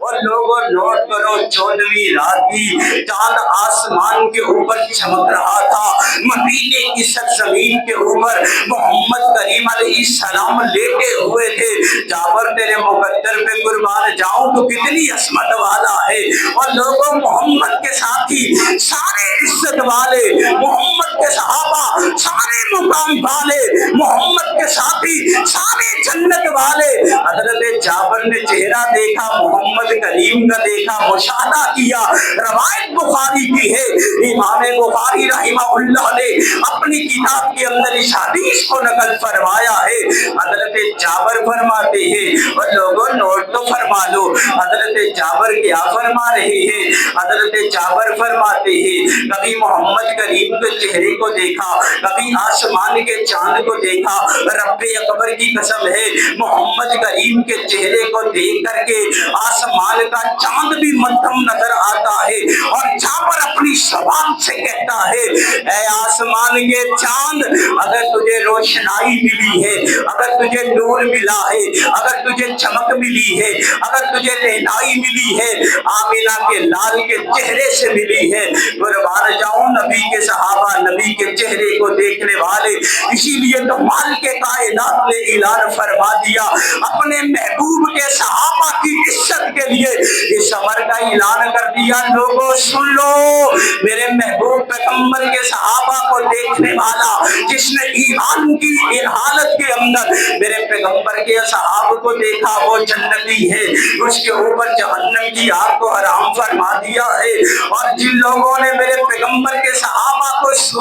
اور لوگوں نوٹ کرو 14ویں رات کی چاند آسمان کے اوپر چمک رہا تھا، مدینے کی سرزمین کے اوپر محمد کریم علیہ السلام لیٹے ہوئے تھے۔ جابر تیرے مقدر پہ قربان جاؤں تو کتنی عظمت والا ہے۔ اور لوگوں محمد کے ساتھی سارے عزت والے، محمد کے صحابہ سارے مقام والے، محمد کے ساتھی سارے جنت والے۔ حضرت جابر نے چہرہ دیکھا، محمد کریم کا دیکھا، مشاہدہ کیا۔ روایت بخاری کی ہے، امام بخاری رحمہ اللہ نے اپنی کتاب کے اندر اس حدیث کو نقل فرمایا ہے۔ حضرت جابر فرماتے ہیں، اور لوگوں نوٹ تو فرما لو، حضرت جابر کیا فرما رہے ہیں؟ حضرت جابر فرماتے ہیں کبھی محمد کریم کے چہرے کو دیکھا، کبھی آسمان کے چاند کو دیکھا، رب اکبر کی قسم ہے محمد کریم کے چہرے کو دیکھ کر کے آسمان کا چاند بھی مدھم نظر آتا ہے۔ اور جابر اپنی زبان سے کہتا ہے، اے آسمان کے چاند، اگر تجھے روشنائی ملی ہے، اگر تجھے نور ملا ہے، اگر تجھے چمک ملی ہے، اگر تجھے رہنائی ملی ہے، آمینہ کے لال کے چہرے سے ملی ہے، قربان جاؤں نبی کے صحابہ نبی کے چہرے کو دیکھنے والے، اسی لیے تو مالک کائنات نے اعلان فرما دیا اپنے محبوب کے صحابہ کی عزت کے لیے اس امر کا اعلان کر دیا، لوگوں سن لو، میرے محبوب پیغمبر کے صحابہ کو دیکھنے والا جس نے ایمان کی ان حالت کے اندر میرے پیغمبر کے صحابہ کو دیکھا وہ جنتی ہے، اس کے اوپر جہنم کی آگ کو حرام فرما دیا ہے۔ اور جن لوگوں نے میرے پیغمبر کے صحابہ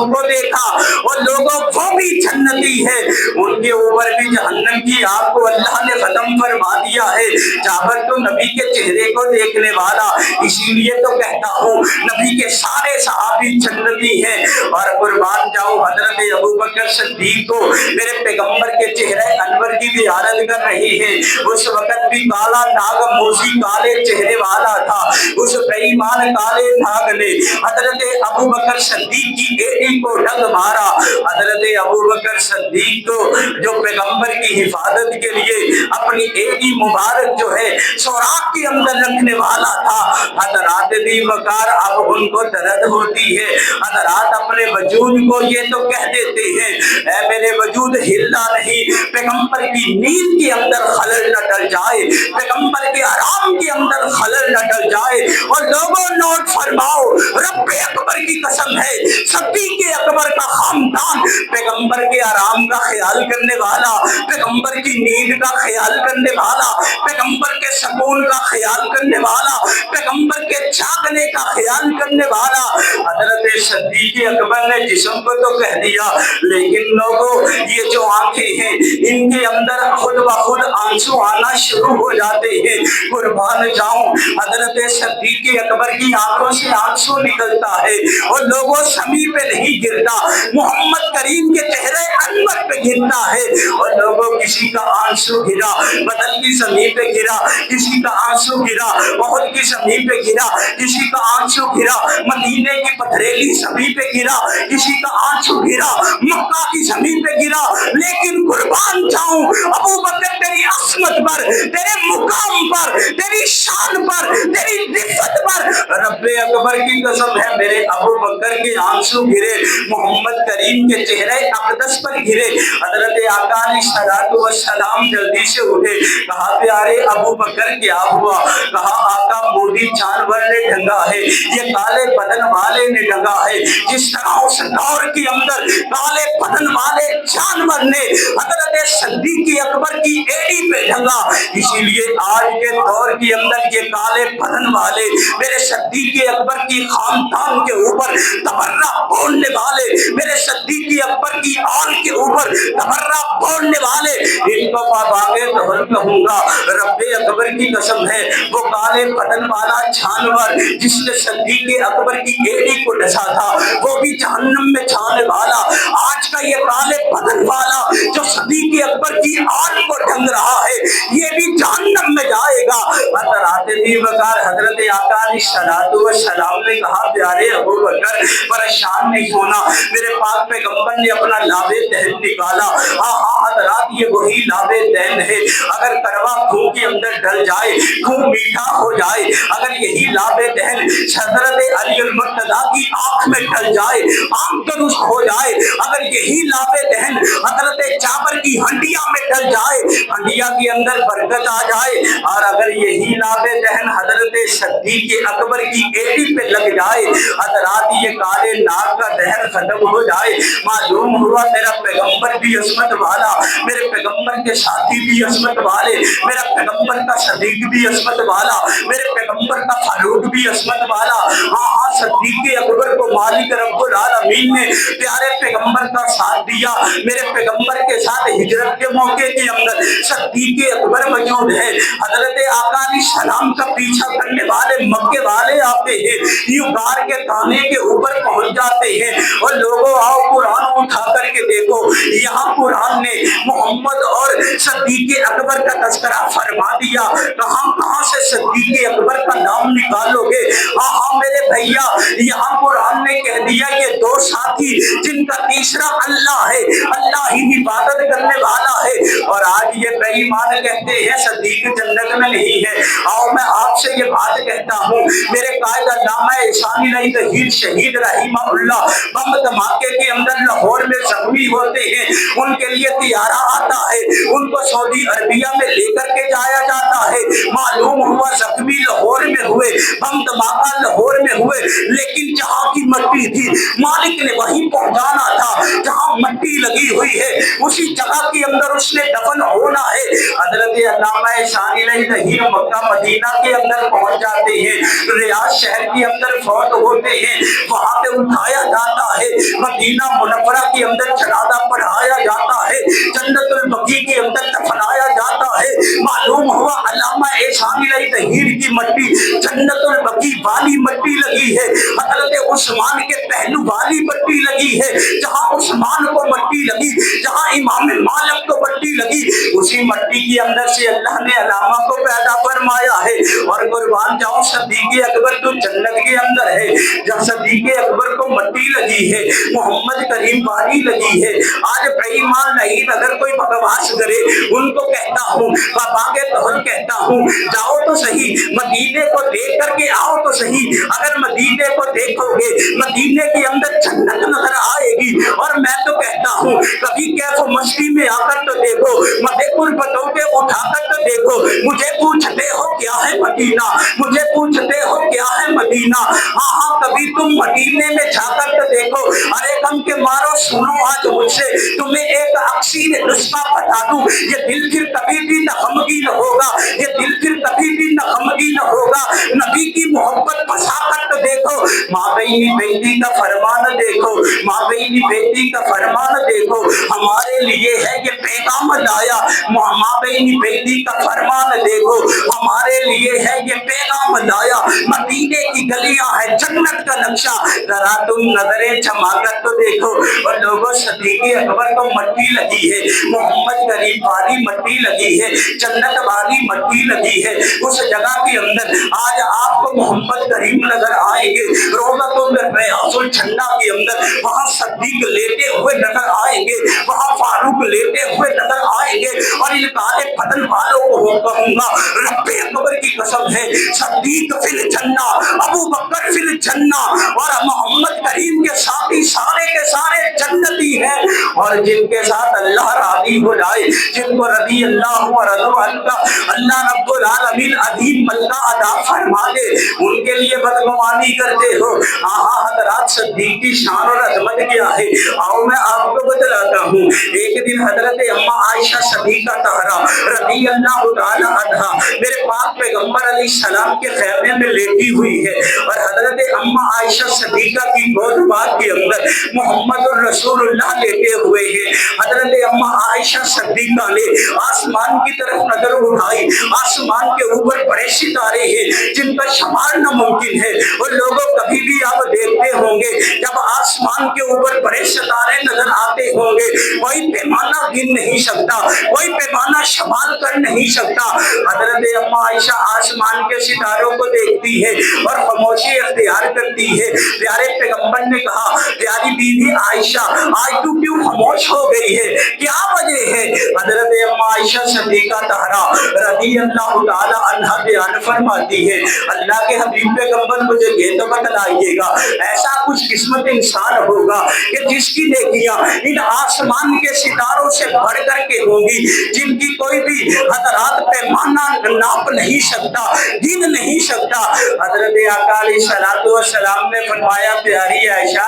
کو دیکھا وہ لوگوں وہ بھی جنتی ہے، ان کے اوپر بھی جہنم کی آگ کو اللہ نے ختم فرما دیا ہے۔ جابر تو نبی کے چہرے کو دیکھنے والا، اسی لیے تو کہتا ہوں نبی کے سارے صحابی جنتی ہیں۔ اور قربان جاؤ حضرت ابوبکر صدیق کو میرے پیغمبر کے چہرے انور کی زیارت کر رہے ہیں، اس وقت بھی کالا ناگ موسی کالے چہرے والا تھا، اس بے ایمان کالے ناگ نے حضرت ابوبکر صدیق کی ایڑی کو ڈنگ مارا۔ حضرت ابوبکر صدیق کو جو پیغمبر کی حفاظت کے لیے اپنی ایڑی مبارک جو ہے سوراخ کے اندر رکھنے والا تھا، حضرات بھی وقار اب ان کو درد ہوتی ہے، حضرات اپنے وجود کو یہ تو کہہ دیتے ہیں اے میرے وجود ہلنا نہیں، پیغمبر کی نیند کے اندر خلل نہ ڈل جائے، پیغمبر کے آرام کے اندر خلل نہ ڈل جائے۔ اور لوگوں نوٹ فرماؤ، رب اکبر کی قسم ہے صدیق اکبر کا خاندان پیغمبر کے آرام کا خیال کرنے والا، پیغمبر کی نیند کا خیال کرنے والا، پیغمبر کے سکون کا خیال کرنے والا، پیغمبر کے جاگنے کا خیال کرنے والا حضرت صدیق اکبر نے جسم کو تو کہہ دیا، لیکن لوگوں یہ جو آنکھیں ہیں ان کے اندر خود بخود آنسو آنا شروع ہو جاتے ہیں۔ قربان جاؤں حضرت صدیق اکبر کی آنکھوں سے آنسو نکلتا ہے اور لوگوں سمیع پہ نہیں گرتا، محمد کریم کے چہرے انور پہ گرتا ہے۔ اور لوگوں کسی کا آنسو گرا بدن کی زمین پہ گرا، کسی کا آنسو گرا احد کی زمین پہ گرا، کسی کا آنسو گرا مدینے کی پتھریلی زمین پہ گرا، کسی کا آنسو گرا مکہ کی زمین پہ گرا، لیکن قربان جاؤں ابوبکر تیری عظمت پر، تیرے مقام پر، تیری شان پر، تیری عزت پر رب اکبر کی قسم ہے میرے ابوبکر کے آنسو گرے، محمد کریم کے چہرے اقدس پر گرے۔ حضرت آقا علیہ الصلوۃ والسلام جلدی سے اٹھے، کہا پیارے ابوبکر کیا ہوا؟ کہا آقا مودی جانور نے ڈھنگا ہے، یہ کالے بدن والے نے ڈھنگا ہے، جس طرح اس دور کے اندر کالے بدن والے جانور نے حضرت صدیق اکبر کی ایڑی پہ ڈھنگا، اسی لیے آج کے دور کے اندر یہ کالے بدن والے میرے صدیق اکبر کی خاندان کے اوپر تبرہ بولنے والے، میرے صدیق اکبر کی آل کے اوپر تبرہ بولنے والے، ان کو پاباگے دہر کہوں گا۔ رب اکبر کی قسم ہے وہ کالے بدن والا جانور جس نے صدیق اکبر کی ایڑی کو ڈسا تھا وہ بھی جہنم میں جانے والا، آج کا یہ کالے بدن والا جو صدیق اکبر کی آل کو ढंग रहा है ये भी जहन्नम में जाएगा। हजरत बकर हजरत आका अलैहिस्सलातु वस्सलाम ने कहा प्यारे अबू बकर परेशान नहीं होना, मेरे पाक पैगंबर ने अपना लावे दहन निकाला। हाँ हाँ हजरात ये वही लावे दहन है, अगर कड़वा खून के अंदर डल जाए खून मीठा हो जाए, अगर यही लावे दहन हजरत अली मुर्तजा की आंख में डल जाए आंख दुरुस्त हो जाए, अगर यही लावे दहन हजरत जाबर की हंडिया में डल जाए हंडिया के अंदर बरकत आ जाए, और अगर यही लावे दहन हजरत सिद्दीक अकबर की एड़ी पे लग जाए हजरात ये काले नाग का दहन खत्म हो जाए। मालूम हुआ मेरा पैगंबर भी अस्मत वाला, मेरे पैगंबर के साथी भी अस्मत वाले, मेरा पैगंबर का सदीक भी अस्मत वाला, मेरे पैगंबर का फारूक भी अस्मत वाला। हाँ हाँ सिद्दीक अकबर को मालिक रब्बुल आलमीन ने प्यारे पैगंबर का साथ दिया, मेरे पैगंबर के साथ हिजरत के मौके के अंदर सिद्दीक अकबर मौजूद है। हजरत आका सलाम का पीछा करने वाले मक्के वाले आते हैं, यूं गार के ताने के ऊपर पहुंच जाते हैं और लोगों आओ कुरान उठा करके देखो, यहाँ कुरान ने मोहम्मद और सिद्दीक अकबर का तस्करा फरमा दिया। कहां कहां से सिद्दीक अकबर का नाम निकालोगे? हाँ हाँ मेरे भैया यहाँ कुरान ने कह दिया कि दो साथी जिनका तीसरा अल्लाह है, अल्लाह ही इबादत करने वाला है, और आज ये बेईमान कहते हैं सिद्दीक जन्नत में नहीं है। आओ मैं आपसे ये बात कहता हूँ, मेरे कायद अल्लामा इहसानी नहीं तहीर शहीद रहीमहुल्लाह बम धमाके के अंदर लाहौर में जख्मी होते हैं, उनके लिए तियारा आता है, उनको सऊदी अरबिया में लेकर के जाया जाता है। मालूम हुआ जख्मी लाहौर में हुए, बम धमाका लाहौर में हुए, लेकिन जहाँ की मट्टी थी मालिक ने वहीं पहुंचाना था, जहाँ मट्टी लगी हुई है उसी जगह के अंदर उसने दफन होना है। हजरत अल्लामा इहसानी नहीं तहीर मक्का मदीना के अंदर पहुंच जाते हैं, रियाद शहर के अंदर फौत होते हैं, वहां पे उठाया जाता है, मदीना मुनव्वरा के अंदर जनाजा पढ़ाया जाता है, जन्नतुल बकी के अंदर दफनाया जाता है। मालूम हुआ अल्लामा इहसानी नहीं तहीर की मट्टी जन्नतुल बकी वाली मट्टी लगी है, हजरत उस्मान के पहलू वाली मट्टी लगी है, जहां उस्मान को मट्टी लगी, जहां इमाम मालिक को मट्टी लगी, उसी मट्टी के अंदर से अल्लाह ने अलामा को पैदा फरमाया है। और कुर्बान जाऊं सिद्दीक अकबर तो जन्नत के अंदर है, जब सिद्दीक अकबर को मट्टी लगी है, मोहम्मद करीम वाली लगी है। आज बेईमान नहीं अगर कोई बकवास करे उनको कहता हूँ पापा के तौर कहता हूँ जाओ तो सही मदीने को देख करके आओ तो सही, अगर मदीने को देखोगे मदीने के अंदर जन्नत नजर आएगी। और मैं तो कहता हूँ कभी कैफो मस्ती में आकर तो देखो, मधेपुर बतों के उठाकर तो देखो, मुझे पूछते हो क्या है मदीना, मुझे पूछते हो क्या है मदीना। हाँ हाँ कभी तुम मदीने में जाकर तो देखो, अरे कम के मारो सुनो आज मुझसे तुम्हें एक अक्सीर नुस्खा बता दूं, ये दिल फिर कभी भी न गमगीन होगा, ये दिल फिर कभी भी न गमगीन होगा। नबी की मोहब्बत बसा कर तो देखो, माँ बहनी बेटी का फरमान देखो, माँ बहनी बेटी का फरमान देखो, हमारे लिए है ये पैगाम लाया। माँ बहनी बेटी का फरमान देखो, हमारे लिए है ये पैगाम लाया। मदीने की गलियां है जन्नत का नक्शा, जरा तुम नजरें जमाकर तो देखो। और लोगों सिद्दीक अकबर को मट्टी लगी है, मोहम्मद करीम वाली मट्टी लगी है, जन्नत वाली मट्टी लगी है। उस जगह के अंदर आज आपको मोहम्मद करीम नजर आएंगे, रोज़तुल बयासुल झंडा के अंदर वहां सिद्दीक लेटे हुए नजर आएंगे, वहां फारूक लेटे हुए नजर आएंगे। और इन काले बदन वालों को कहूंगा रब्बे अकबर की कसम है, सिद्दीक फिल जन्ना, अबू बकर फिल जन्ना, और मोहम्मद करीम के साथी सारे के सारे जन्नती हैं। और जिनके साथ अल्लाह राजी हो जाए, जिनको रदी अल्लाह और अल्लाह रब्बुल आलमीन अजीम मल्का अदा फरमा दे, उनके लिए बदगुमानी करते हो। आहा हजरत सिद्दीक की शान और अजमत क्या है, आओ मैं आपको बतलाता हूँ। एक दिन हजरत अम्मा आयशा सदीका तहरा रदी अल्लाह तआला अन्हा मेरे पाक पैगंबर अलैहिस्सलाम के खैमे में लेटी हुई है, और हजरत अम्मा आयशा सदीका की गोद बात के अंदर मोहम्मद रसूलुल्लाह लेटे हुए हैं। हजरत अम्मा आयशा सिद्दीका ने आसमान की तरफ नजर उठाई। आसमान के ऊपर बड़े सितारे हैं जिनका संभालना मुमकिन है। और लोगों कभी भी आप देखते होंगे जब आसमान के ऊपर बड़े सितारे नजर आते होंगे, कोई पैमाना गिन नहीं सकता, कोई पैमाना संभाल कर नहीं सकता। हजरत अम्मा आयशा आसमान के सितारों को देखती है और खामोशी अख्तियार करती है। प्यारे पैगंबर ने कहा, प्यारी बीवी आयशा, आज तू क्यों खामोश हो गई है, क्या वजह है? हजरत अम्मा आयशा सिद्दीका तहरा रज़ी अल्लाह ताला अन्हा बयान फरमाती है, अल्लाह के हबीब पैगंबर मुझे ये तो बतलाइएगा, ऐसा कुछ किस्मत इंसान होगा कि जिसकी नेकियां इन आसमान के सितारों से बढ़ करके होंगी, जिनकी कोई भी हजरात पैमाना नाप नहीं सकता, गिन नहीं सकता। हजरत आका अलैहिस्सलातु वस्सलाम ने फरमाया, प्यारी आयशा,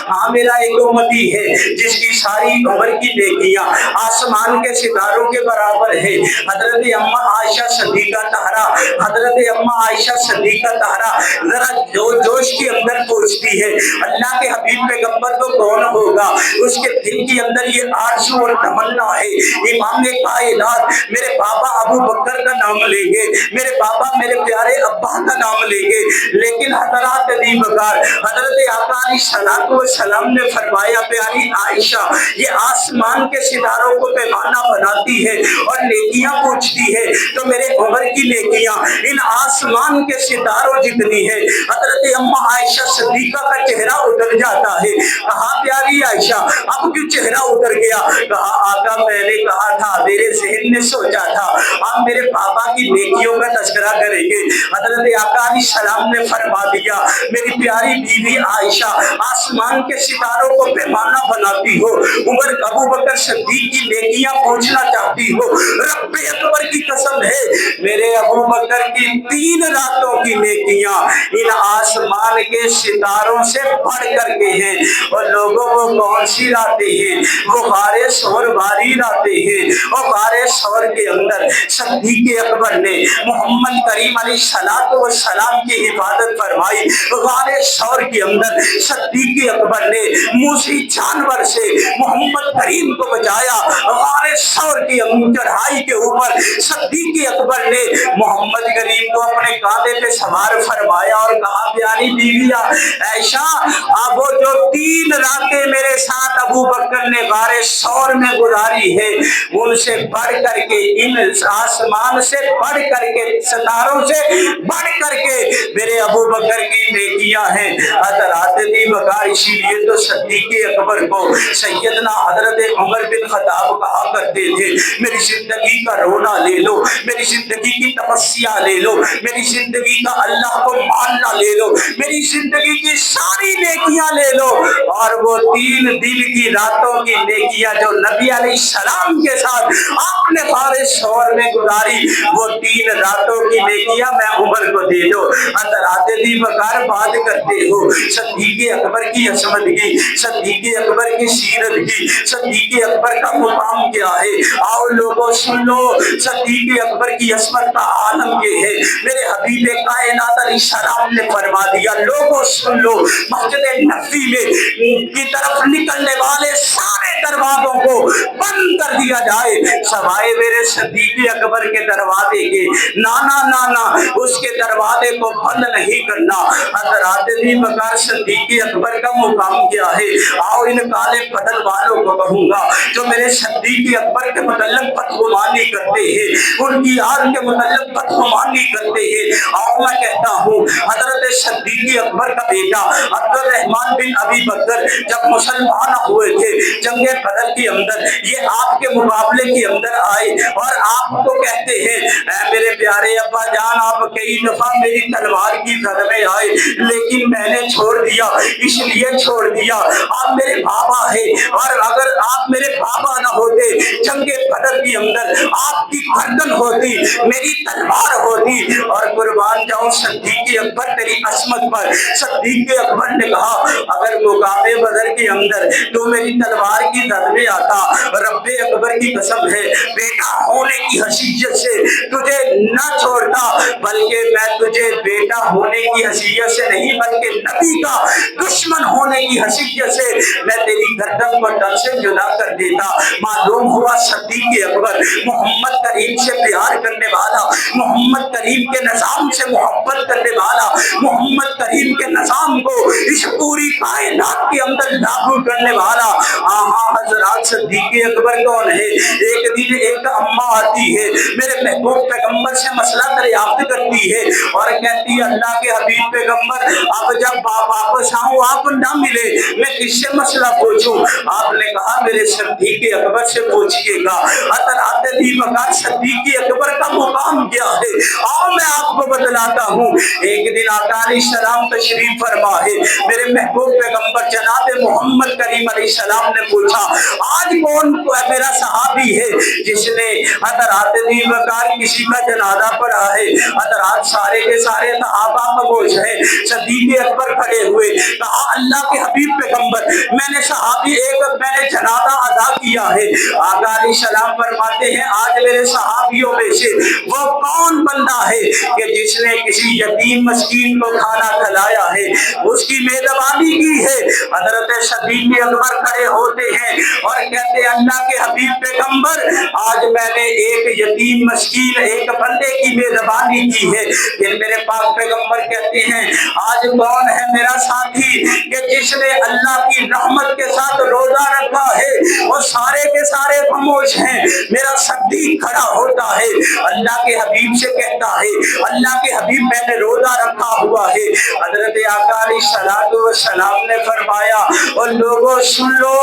हाँ मेरा एक उम्मती है जिसकी सारी उम्र की नेकियां आसमान के सितारों के बराबर है। हजरत अम्मा आयशा सिद्दीका तहरा, हजरत अम्मा आयशा सिद्दीका तहरा जरा जोश के अंदर पूछती है, अल्लाह के हबीब पैगंबर तो कौन होगा? उसके दिल के अंदर ये आरज़ू और तमन्ना है, इमाम कायनात मेरे बाबा अबू बकर का नाम लेंगे, मेरे बाबा मेरे प्यारे अब्बा का नाम लेंगे। लेकिन हजरत दीवकार हजरत आका अलैहिस्सलातु वस्सलाम ने फरमाया, प्यारी आयशा, ये आसमान के सितारों को पैमाना बनाती है और नेकियां पूछती है, तो मेरे उम्र की नेकियां इन आसमान के सितारों जितनी है। हजरत अम्मा आयशा सिद्दीका का चेहरा उतर जाता है। कहा, प्यारी आयशा, अब क्यों चेहरा उतर गया? कहा, आका मैंने कहा था, मेरे ज़हन ने सोचा था आप मेरे पापा की नेकियों का तज़किरा करेंगे। हजरत आका अलैहिस्सलाम ने फरमा दिया, मेरी प्यारी बीवी आयशा, आसमान के सितारों को पैमाना बनाती हो, उमर अबू बकर सिद्दीक की नेकियां पूछना चाहती हो, रब्बे अकबर की कसम है, मेरे अबू बकर की 3 रातों की नेकियां इन आसमान के सितारों से बढ़ करके हैं। और लोगों को कौन सी रातें हैं? वो गारे शोर बारी रातें हैं। और गारे शोर के अंदर सिद्दीक अकबर ने मोहम्मद करीम अलैहिस्सलातु वस्सलाम की हिफाजत फरमाई। गारे शोर के अंदर सिद्दीक अकबर ने मूसी जानवर से मोहम्मद करीम को बचाया। गारे शोर की चढ़ाई के ऊपर सिद्दीक अकबर ने मोहम्मद करीम को अपने कांधे पे सवार फरमाया और कहा, प्यारी बीवी आयशा, आप वो जो 3 रातें मेरे साथ अबू बकर ने गारे शोर में गुजारी है, उनसे बढ़ करके, इन आसमान से बढ़ करके, सितारों से बढ़ करके मेरे अबू बकर की नेकियां हैं। हजरत दीवकार इसीलिए तो सिद्दीक अकबर को सैयदना हजरत उमर बिन खत्ताब कहा करते थे, मेरी जिंदगी का रोना ले लो, मेरी जिंदगी की तपस्या ले लो, मेरी जिंदगी का अल्लाह को मानना ले लो, मेरी जिंदगी की सारी नेकियां ले लो। और वो 3 दिन की रातों की नेकियां जो नबी अलैहिस्सलाम के साथ आपने गारे शोर में गुजारी, वो 3 रातों की नेकियां मैं उमर को दे दो। हजरत दीवकार बात करते हो सिद्दीक अकबर की असमत की, सिद्दीक अकबर की सीरत की, सिद्दीक अकबर का मुकाम क्या है? आओ लोगों सुन लो, सिद्दीक अकबर की असमत का आलम ये है। मेरे हबीब कायनात अलैहिस्सलाम ने फरमा दिया, लोगों सुन लो, मस्जिद नबवी में की तरफ निकलने वाले सारे दरवाजों को बंद कर दिया जाए, सवाए मेरे सिद्दीक अकबर के दरवाजे के। नाना नाना उसके दरवाजे को बंद नहीं करना। हजरत दीवकार सिद्दीक अकबर का मुकाम क्या है? आओ इन काले बदल वालों को कहूंगा जो मेरे सिद्दीक अकबर के मुतल्लिक बदगुमानी करते हैं, उनकी याद के मुतल्लिक बदगुमानी करते हैं। आओ मैं कहता हूँ, हजरत सिद्दीक अकबर का बेटा अब्दुल रहमान बिन अबी बकर जब मुसलमान हुए थे जंगे बदर के अंदर, ये आपके मुकाबले के अंदर आए और आपको कहते हैं, मेरे प्यारे अब्बा जान, आप कई दफा मेरी तलवार की जद में आए, लेकिन मैंने छोड़ दिया, इसलिए छोड़ दिया, आप मेरे बाबा है, और अगर आप मेरे बाबा ना होते, जंगे बदर के अंदर आपकी गर्दन होती, मेरी तलवार होती, और कुर्बान जाऊं सिद्दीक अकबर तेरी असमत पर। सिद्दीक अकबर ने कहा, अगर मुकाबले बदर के अंदर तो मेरी तलवार की दर में आता। रब्बे अकबर की कसम है, बेटा होने की हैसियत से तुझे न छोड़ता, बल्कि मैं तुझे बेटा होने की हैसियत से नहीं, बल्कि नबी का दुश्मन होने की हैसियत से मैं तेरी गर्दन को तन से जुदा कर देता। मालूम हुआ सिद्दीक़ अकबर मोहम्मद करीम से प्यार करने वाला, मोहम्मद करीम के निज़ाम से मोहब्बत करने वाला, मोहम्मद करीम के निज़ाम को इस पूरी कायनात के अंदर लागू करने वाला। हाँ हजरात, सिद्दीक़ अकबर कौन है? एक दिन एक अम्मा आती है, मेरे महबूब पैगंबर से मसला दरियाफ्त करती है और कहती है, अल्लाह के हबीब पैगंबर, अब जब वापस आऊं आप ना मिले, मैं किससे मसला पूछूं? आपने कहा मेरे सिद्दीक़ अकबर से पूछिएगा। सिद्दीक़ अकबर का मुकाम क्या है, आओ मैं आपको बतलाता हूँ। एक दिन आका अलैहिस्सलाम तशरीफ फरमा है, मेरे महबूब पैगंबर जनाब मोहम्मद करीम अलैहिस्सलाम ने पूछा, आज कौन मेरा सहाबी है जिसने हज़रात अबू बकर किसी का जनाजा पढ़ा है? हज़रात सारे के सारे सहाबा खामोश है। सिद्दीक़ अकबर खड़े हुए, कहा अल्लाह के हबीब पैगंबर, मैंने जनाजा अदा किया है। आका अलैहिस्सलाम फरमाते हैं, आज मेरे सहाबियों में से वो कौन बंदा है कि जिसने किसी यतीम मस्कीन को खाना खिलाया है, उसकी मेजबानी की है? हजरत सिद्दीक़ अकबर खड़े होते हैं और कहते हैं, अल्लाह के हबीब पैगंबर, आज मैंने एक यतीम मस्कीन एक बंदे की मेजबानी की है। फिर मेरे पाक पैगंबर कहते हैं, आज कौन है मेरा साथी कि जिसने अल्लाह की रहमत के साथ रोजा रखा है? और सारे के सारे खामोश हैं। मेरा सिद्दीक़ खड़ा होता है, अल्लाह के हबीब से कहता है, अल्लाह के हबीब मैंने रोजा रखा हुआ है। हजरत आका अलैहिस्सलातु वस्सलाम ने फरमाया, और लोगों सुन लो,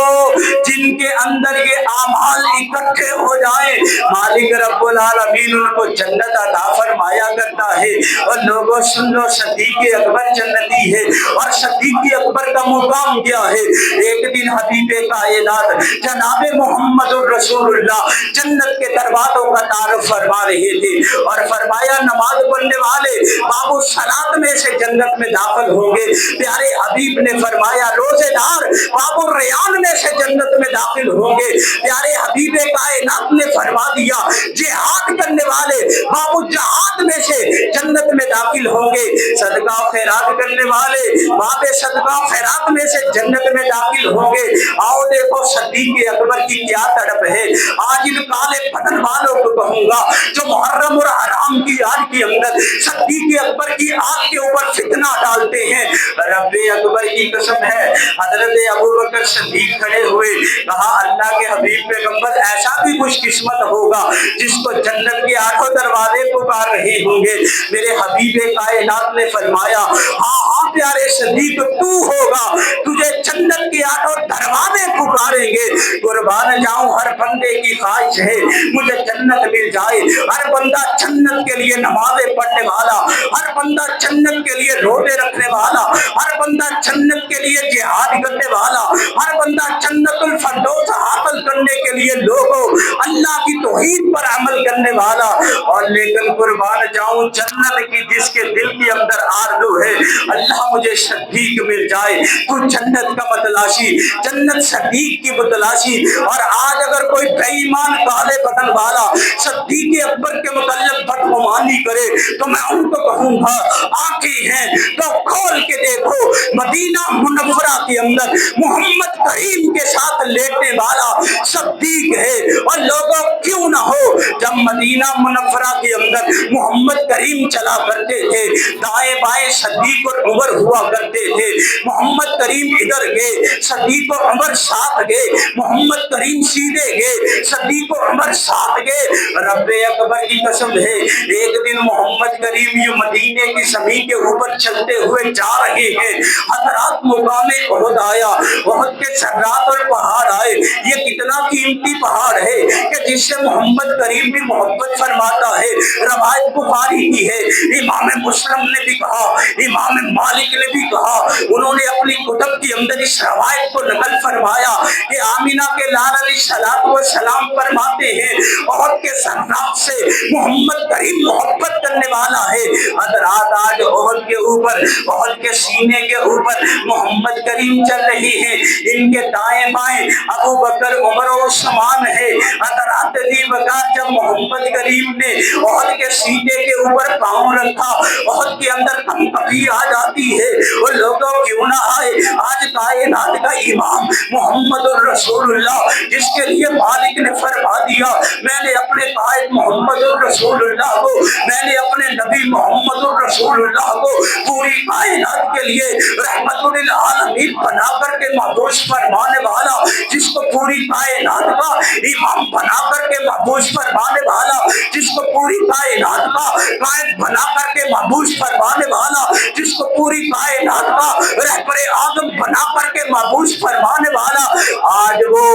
जिनके अंदर ये आमाल इकट्ठे हो जाए, मालिक रब्बुल आलमीन उनको जन्नत अता फरमाया करता है। और लोगों सुन लो, सिद्दीक़ अकबर जन्नती है। और सिद्दीक़ अकबर का मुकाम क्या है? एक दिन हबीबे कायनात जनाबे मोहम्मदुर रसूलुल्लाह जन्नत के दरवाज़ों का तारुफ फरमा रहे थे और फरमाया, नमाज पढ़ने वाले बाबू सलात में से जन्नत में दाखिल होंगे। प्यारे हबीब ने फरमाया, रोजेदार बाबू रियान में से जन्नत में दाखिल होंगे। प्यारे हबीबे कायनात ने फरमा दिया, जिहाद करने वाले बाबू जहाद में से जन्नत में दाखिल होंगे। सदका खैरात करने वाले बाबे सदका खैरात में से जन्नत में दाखिल होंगे। आओ देखो सिद्दीक़ अकबर की क्या तड़प है। आज इन काले बदन वालों को कहूंगा जो मुहर्रम और हराम की आग के अंदर सिद्दीक़ अकबर की आग के ऊपर फितना डालते हैं। रब्बे अकबर की कसम है, हजरत अबू बकर सिद्दीक़ खड़े हुए, कहा अल्लाह के हबीब पैगंबर, ऐसा भी खुशकिस्मत होगा जिसको जन्नत के आठों दरवाजे पुकार रहे होंगे। मेरे हबीबे कायनात ने फरमाया, हाँ प्यारे सिद्दीक़, तू होगा, तुझे जन्नत के आठों दरवाजे पुकारेंगे। कुर्बान जाऊं, हर बंदे की ख्वाहिश है मुझे जन्नत मिल जाए। हर बंदा जन्नत के लिए नमाजें पढ़ने वाला, हर बंदा जन्नत के लिए रोजे रखने वाला, हर बंदा जन्नत के लिए जिहाद करने वाला, हर बंदा जन्नतुल फरदौस हासिल करने के लिए लोगों अल्लाह की तौहीद पर अमल करने वाला। और लेकिन कुर्बान जाऊं, जन्नत की जिसके दिल के अंदर आरज़ू है, अल्लाह मुझे सिद्दीक़ मिल जाए। तू जन्नत का मतलाशी, जन्नत सिद्दीक़ की मतलाशी। और आज अगर कोई बेईमान काले बदन वाला सिद्दीक़ अकबर के मुतल्लिक़ बदगुमानी करे तो मैं उनको कहूंगा, आंखें हैं तो खोल के देखो, मदीना मुनव्वरा के अंदर मोहम्मद करीम के साथ लेटने वाला सिद्दीक़ है। और लोगों क्यों ना हो, जब मदीना मुनव्वरा के अंदर मोहम्मद करीम चला करते थे, दाएं बाएं सिद्दीक़ और उमर हुआ करते थे। मोहम्मद करीम इधर गए, सिद्दीक़ और उमर साथ गए, मोहम्मद करीम सीधे गए, सिद्दीक़ और उमर साथ गए। रब्बे अकबर की कसम है, एक दिन मोहम्मद करीम ये मदीने की ज़मीन के ऊपर चलते हुए जा रहे हैं। हज़रात मुकामे उहद आया, उहद के सर्रात और पहाड़ आए। ये कितना कीमती पहाड़ है कि जिससे मोहम्मद करीम भी मोहब्बत फरमाता है। रवायत बुखारी की है, इमाम मुस्लिम ने भी कहा, इमाम मालिक ने भी कहा, उन्होंने अपनी कुतुब के अंदर इस रवायत को नकल फरमाया कि आमिना के लाल अलैहिस्सलातु वस्सलाम फरमाते हैं, उहद के सर्रात से मोहम्मद करीम मोहब्बत करने वाला है। हज़रात आज उहद के اوپر احد کے سینے کے اوپر محمد کریم چل رہی ہے، ان کے دائیں بائیں ابو بکر عمر و عثمان ہے۔ حضرات دی بکار جب محمد کریم نے احد کے سینے کے اوپر پاؤں رکھا، احد کے اندر کبھی آ جاتی ہے، وہ لوگوں کیوں نہ آئے، آج کائنات کا امام محمد الرسول اللہ جس کے لیے مالک نے فرما دیا میں نے اپنے قائد محمد الرسول اللہ کو، میں نے اپنے نبی محمد الرسول اللہ کو پوری کائنات کے لیے رحمت للعالمین بنا کر کے مبعوث فرمانے والا، جس کو پوری کائنات کا امام بنا کر کے مبعوث فرمانے والا، جس کو پوری کائنات کا قائد بنا کر کے مبعوث فرمانے والا، جس کو پوری کائنات کا رہبر اعظم بنا کر کے مبعوث فرمانے والا، آج وہ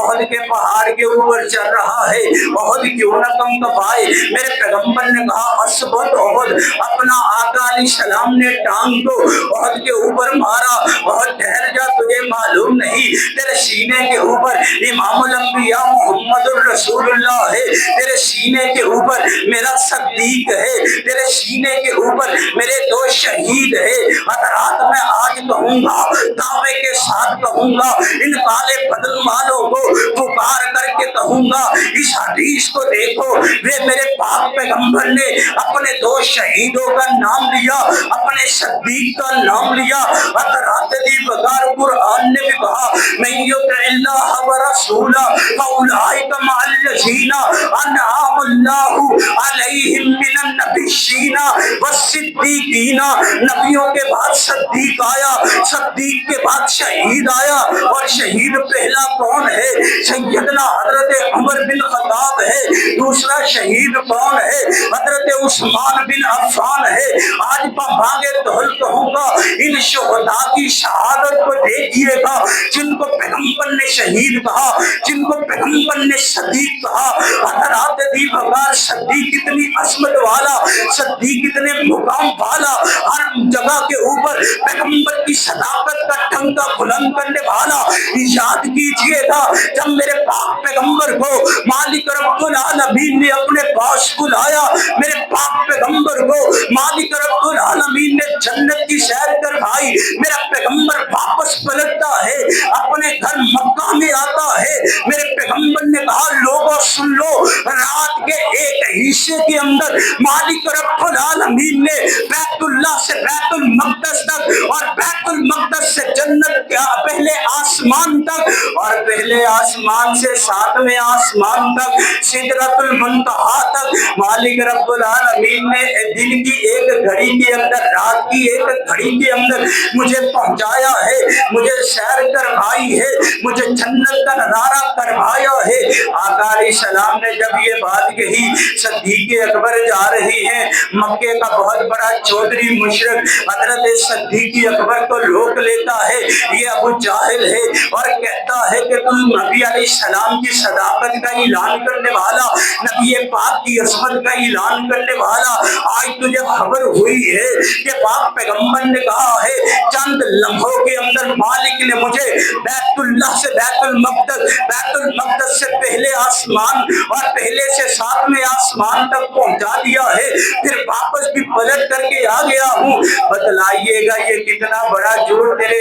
احد کے پہاڑ کے اوپر چل رہا ہے۔ احد کیوں نہ کم کپائے، میرے پیغمبر نے کہا اثبت احد، اپنا آقا علیہ السلام نے ٹانگ کو احد کے اوپر مارا، احد ٹھہر جا، تجھے معلوم نہیں تیرے سینے کے اوپر امام الانبیاء محمد الرسول اللہ ہے، تیرے سینے کے اوپر میرا صدیق ہے، تیرے سینے کے اوپر میرے دو شہید ہے۔ حضرات میں آج کہوں گا، دعوے کے ساتھ کہوں گا، ان کالے بدن والوں کو پکار کر کے کہوں گا، اس حدیث کو دیکھو، وہ میرے پاک پیغمبر نے اپنے دو شہیدوں کا نام لیا، اپنے صدیق کا نام لیا۔ حضرات دی بغار قرآن نے بھی کہا من یطع اللہ ورسولہ فاولئک مع الذین انعم اللہ علیہم من النبیین والصدیقین، نبیوں کے بعد صدیق آیا، صدیق کے بعد شہید آیا، اور شہید پہلا کون ہے؟ سیدنا حضرت عمر بن خطاب ہے۔ دوسرا شہید کون ہے؟ حضرت عثمان بن عفان ہے۔ آج مانگے دہل کہوں گا، ان شہداء کی شہادت کو دیکھیے گا، جن کو پیغمبر نے شہید کہا، جن کو پیغمبر نے صدیق کہا۔ حضرات دی بغار صدیق اتنی عظمت والا، صدیق اتنے مقام والا، ہر جگہ کے اوپر پیغمبر کی صداقت کا ٹھنکا بلند کرنے والا۔ یاد کیجئے گا، جب میرے پاک پیغمبر کو مالک رب العالمین نے اپنے پاس بلایا، میرے پاک پیغمبر کو مالک رب العالمین نے جنت کی سیر کروائی، میرا پیغمبر واپس پلٹتا ہے، اپنے گھر مکہ میں آتا ہے، میرے پیغمبر نے کہا لوگوں سن لو، رات کے ایک حصے کے اندر مالک رب العالمین نے بیت اللہ سے بیت المقدس تک، اور بیت المقدس سے جنت کے پہلے آسمان تک، اور پہلے آسمان سے ساتویں آسمان تک، سدرۃ المنتہا تک، مالک رب العالمین نے دن کی ایک گھڑی کے اندر، رات کی ایک گھڑی کے اندر مجھے پہنچایا ہے، مجھے سیر کروائی ہے، مجھے جنت کا نظارہ کروایا ہے۔ آقا علیہ السلام نے جب یہ بات کہی، صدیق اکبر جا رہی ہیں، مکے کا بہت بڑا چودھری مشرک حضرت صدیق اکبر کو روک لیتا ہے، یہ ابو جاہل ہے، اور کہتا ہے کہ تم نبی علیہ السلام کی صداقت کا اعلان کرنے والا، نبی پاک کی عصمت کا اعلان کرنے والا، آج تجھے خبر ہوئی ہے کہ پاک پیغمبر نے کہا ہے چند لمحوں کے اندر مالک نے مجھے بیت اللہ سے بیت المقدس، بیت المقدس سے پہلے آسمان اور پہلے سے ساتویں آسمان تک پہنچا دیا ہے، پھر واپس بھی پلٹ کر کے آ گیا ہوں۔ بتلائیے گا یہ کتنا بڑا جھوٹ تیرے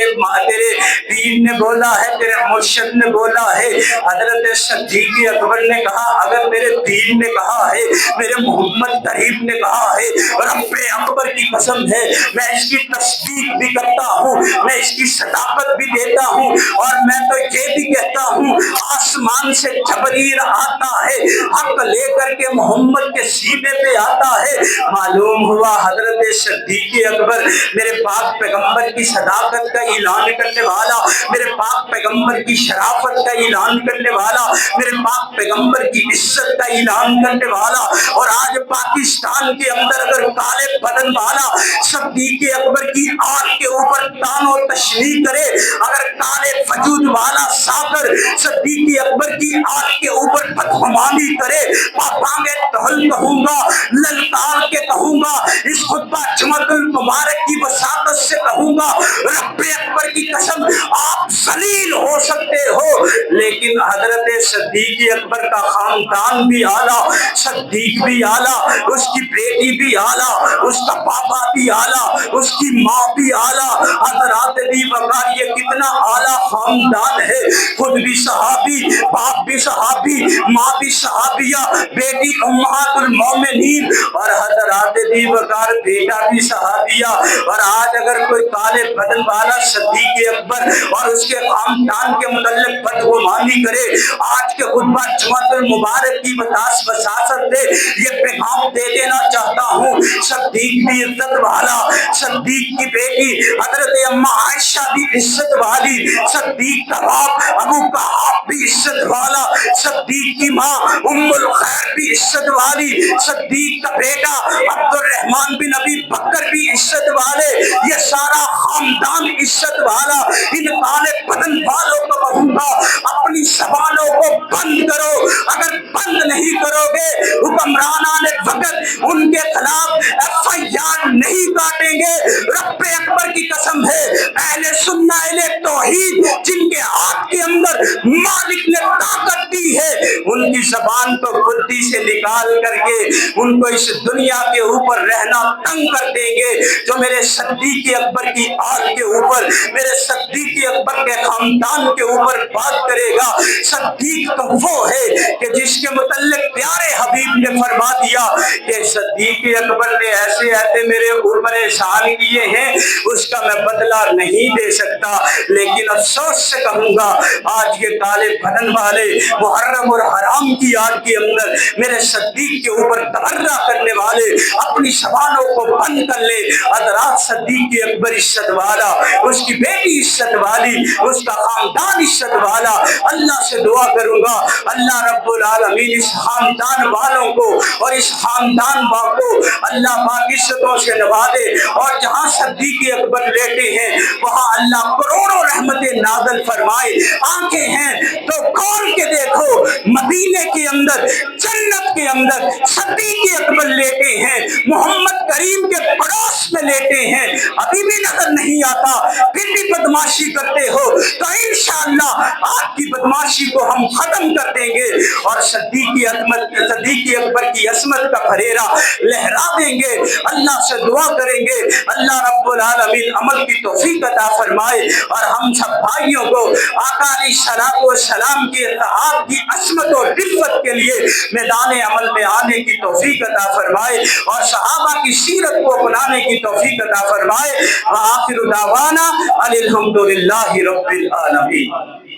دین نے بولا ہے، تیرے مرشد نے بولا ہے۔ حضرت صدیق اکبر نے کہا اگر میرے دین نے کہا ہے، میرے محمد کریم نے کہا ہے، رب اکبر کی قسم ہے میں اس کی تصدیق بھی کرتا ہوں، میں اس کی صداقت بھی دیتا ہوں، اور میں تو یہ بھی کہتا ہوں آسمان سے جبریل آتا ہے، حق لے کر کے محمد کے سینے پہ آتا ہے۔ معلوم ہوا حضرت صدیق اکبر میرے پاک پیغمبر کی صداقت کا اعلان کرنے والا، میرے پاک پیغمبر کی شرافت کا اعلان کرنے والا، میرے پاک پیغمبر کی عزت کا اعلان کرنے والا، اور آج پاکستان کے اندر اگر کالے بدن والا صدیق اکبر کی آنکھ کے اوپر تان و تشریح کرے، اگر کالے وجود والا ساکر صدیق اکبر کی آنکھ کے اوپر بدگمانی کرے، پاپانگے تہل کہوں گا، للکار کے کہوں گا، اس خطبہ جمعۃ المبارک کی وساطت سے کہوں گا، رب اکبر کی قسم آپ ذلیل ہو سکتے ہو، لیکن حضرت صدیق اکبر کا خاندان بھی اعلیٰ، صدیق بھی اعلیٰ، اس کی بیٹی بھی اعلیٰ، اس کا پاپا بھی اعلیٰ، اس کی ماں بھی اعلیٰ۔ حضرات علی وقار یہ کتنا اعلیٰ خاندان ہے، خود بھی صحابی، باپ بھی صحابی، ماں بھی صحابیہ، بیٹی امہات المومنین، اور حضرات علی وقار بیٹا بھی صحابیہ۔ اور آج اگر کوئی کالے بدن والا صدیق اکبر اور اس کے خاندان کے متعلق بدگمانی کرے، آج کے خطبہ جمعۃ المبارک کی وساطت سے یہ پیغام دے دینا چاہتا ہوں، صدیق بھی عزت والا، صدیق کی بیٹی حضرت اما عائشہ بھی عزت والی، صدیق کا باپ ابو قحافہ بھی عزت والا، صدیق کی ماں ام الخیر بھی عزت والی، صدیق کا بیٹا عبد الرحمن بن ابی بکر بھی عزت والے، یہ سارا خاندان عزت والا۔ ان کالے بدن والوں کو کہوں گا اپنی زبانوں کو بند کرو، اگر بند نہیں کرو گے حکمرانان وقت ان کے خلاف ایف آئی آر نہیں کاٹیں گے۔ رب اکبر کی قسم ہے، اہل سنہ اہل توحید جن کے ہاتھ کے اندر مالک نے طاقت دی ہے، ان کی زبان کو بدی سے نکال کر کے ان کو اس دنیا کے اوپر رہنا تنگ کر دیں گے۔ جو میرے صدیق اکبر کی آل کے اوپر، میرے صدیق اکبر کے خاندان کے اوپر بات کرے گا، صدیق تو وہ ہے کہ جس کے متعلق پیارے حبیب نے فرما دیا کہ صدیق اکبر نے ایسے ایسے میرے اوپر احسان کیے ہیں، اس کا میں بدلہ نہیں دے سکتا۔ لیکن افسوس سے کہوں گا آج کے کالے بدن والے محرم اور حرام کی یاد کے اندر میرے صدیق کے اوپر تبرہ کرنے والے اپنی زبانوں کو بند کر لے۔ حضرات صدیق اکبر عزت والا، اس کی بیٹی عزت والی، اس کا خاندان عزت والا۔ اللہ سے دعا کروں گا اللہ رب العالمین اس خاندان والوں کو اور اس خاندان کو اللہ پاک عزتوں سے نوازے، اور جہاں صدیق اکبر لیٹے ہیں وہاں اللہ کروڑوں رحمتیں نازل فرمائے۔ آنکھیں ہیں تو کھول کے دیکھو، مدینے کے اندر، جنت کے اندر صدیق اکبر لیٹے ہیں، محمد کریم کے پڑوس میں لیٹے ہیں، ابھی بھی نظر نہیں آتا، پھر بھی بدماشی کرتے ہو تو انشاءاللہ آپ کی بدماشی کو ہم ختم کر دیں گے اور صدیق اکبر کی عصمت کا پھریرا لہرا دیں گے۔ اللہ سے دعا کریں گے اللہ رب العالمین عمل کی توفیق عطا فرمائے، اور ہم سب بھائیوں کو آقا علیہ الصلوۃ والسلام کی اتحاد کی عصمت اور رفعت کے لیے میدان عمل میں آنے کی توفیق عطا فرمائے، اور صحابہ کی سیرت کو اپنانے کی توفیق عطا فرمائے۔ وآخر دعوانا ان الحمد للہ رب العالمین۔